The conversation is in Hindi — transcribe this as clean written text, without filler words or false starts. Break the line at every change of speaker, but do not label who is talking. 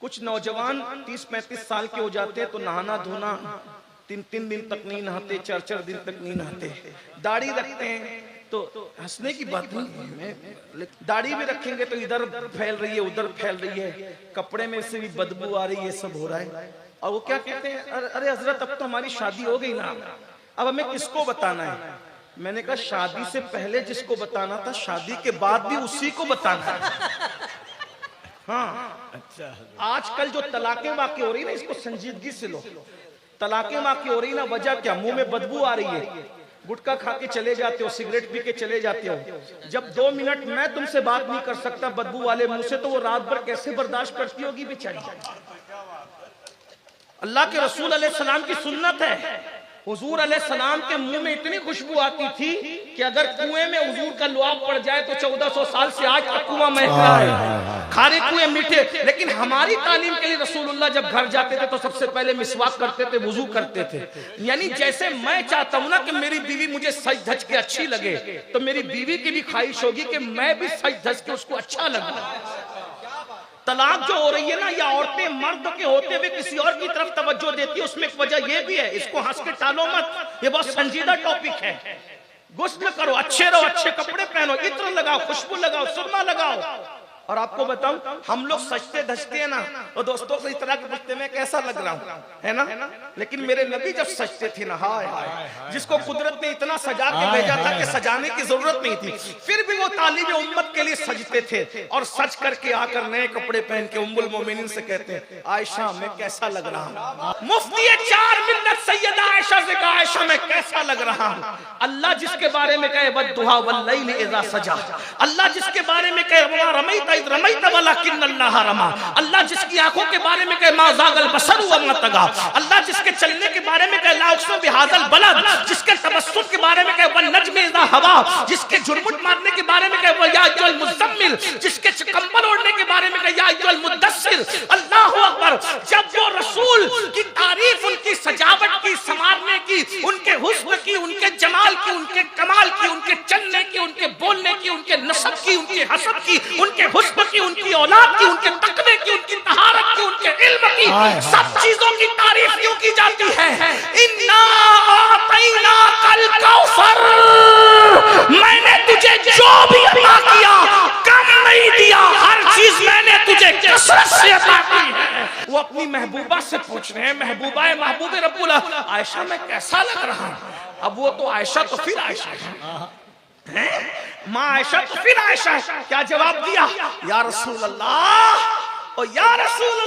कुछ नौजवान 30-35 साल के हो जाते हैं तो नहाना धोना 3-3 दिन तक नहीं नहाते, 4-4 दिन तक नहीं नहाते। दाढ़ी रखते हैं तो हंसने की बात नहीं है, दाढ़ी भी रखेंगे तो इधर फैल रही है उधर फैल रही है, कपड़े में से भी बदबू आ रही है, सब हो रहा है। और वो क्या कहते हैं, अरे हजरत अब तो हमारी शादी हो गई ना, अब हमें किसको बताना है। मैंने कहा शादी से पहले जिसको बताना था शादी के बाद भी उसी को बताना है। हाँ अच्छा, आजकल जो तलाकें वाक़ई हो रही ना इसको संजीदगी से लो। तलाकें वाक़ई हो रही ना, वजह क्या, मुंह में बदबू आ रही है, गुटखा खा के चले जाते हो, सिगरेट पी के चले जाते हो। जब 2 मिनट मैं तुमसे बात नहीं कर सकता बदबू वाले मुंह से, तो वो रात भर कैसे बर्दाश्त करती होगी बेचारी। अल्लाह के रसूल अलैहिस्सलाम की सुन्नत है, हुजूर अलैहिस्सलाम के मुंह में इतनी खुशबू आती थी कि अगर कुएं में हुजूर का लुआब पड़ जाए तो 1400 साल से आज तक कुआं महक रहा है। खारे कुएं मीठे, लेकिन हमारी तालीम के लिए रसूलुल्लाह जब घर जाते थे तो सबसे पहले मिसवाक करते थे, वुजू करते थे। यानी जैसे मैं चाहता हूं ना कि मेरी बीवी मुझे सज धज के अच्छी लगे, तो मेरी बीवी की भी ख्वाहिश होगी कि मैं भी सज धज के उसको अच्छा लगूं। तलाक जो हो रही है ना, या औरतें मर्द के होते हुए किसी और की तरफ तवज्जो देती है, उसमें एक वजह ये भी है, इसको हंस के टालो मत, ये बहुत संजीदा टॉपिक है। गुस्ल करो, अच्छे रहो, अच्छे कपड़े पहनो, इत्र लगाओ, खुशबू लगाओ, सुरमा लगाओ। और आपको बताऊं, हम लोग सजते धजते हैं ना, और दोस्तों से इस तरह के पूछते में कैसा लग रहा हूं, है ना, लेकिन मेरे नबी जब सजते थे ना, हाय हाय, जिसको कुदरत ने इतना सजा के भेजा था कि सजाने की जरूरत नहीं थी, फिर भी वो तालीब उम्मत के लिए सजते थे। और सज करके आकर नए कपड़े पहन के उम्मुल मोमिनीन से कहते हैं, आयशा मैं कैसा लग रहा हूं। मुफ्ती 4 मिन्नत सैयदा आयशा से कहा, आयशा मैं कैसा लग रहा हूं। अल्लाह जिसके बारे में कहे वद्दुहा वल्लैल इज़ा सजा, अल्लाह जिसके बारे में कहे वमा रमैता इज़ रमैता वलाकिन्नल्लाह रमा, अल्लाह जिसकी आंखों के बारे में कहे मा ज़ागल बसर वमा तगा, अल्लाह जिसके चलने के बारे में कहे ला उक़सिमु बिहाज़ल बलद, जिसके तबस्सुम के बारे में कहे वन नज्मि इज़ा हवा, जिसके झुरमुट मारने के बारे में कहे या अय्युहल मुज़्ज़म्मिल, जिसके कंबल ओढ़ने के बारे में कहे या अय्युहल मुद्दस्सिर। अल्लाहु अकबर। जब वो रसूल की तारीफ, उनकी सजावट की, संवारने की, उनके हुस्न की, उनके जमाल की, उनके कमाल की, उनके चलने की, उनके बोलने की, उनके नसब की, उनके हसब की, उनके हुस्न की, उनकी औलाद की, उनके तकवे की, उनकी तहारत की, उनके इल्म की, सब चीजों की तारीफ क्यों की जाती है। इन्ना आतैना कल कौसर, मैंने तुझे जो भी अता किया कम नहीं दिया, हर चीज मैंने तुझे कसरत से अता की है। वो अपनी महबूबा से पूछ रहे हैं, महबूबा महबूब रब्बुल आयशा मैं कैसा लग रहा हूं। अब वो तो आयशा तो फिर आयशा है, माँ आयशा तो फिर आयशा है। क्या जवाब दिया, या रसूल अल्लाह, ओ या रसूल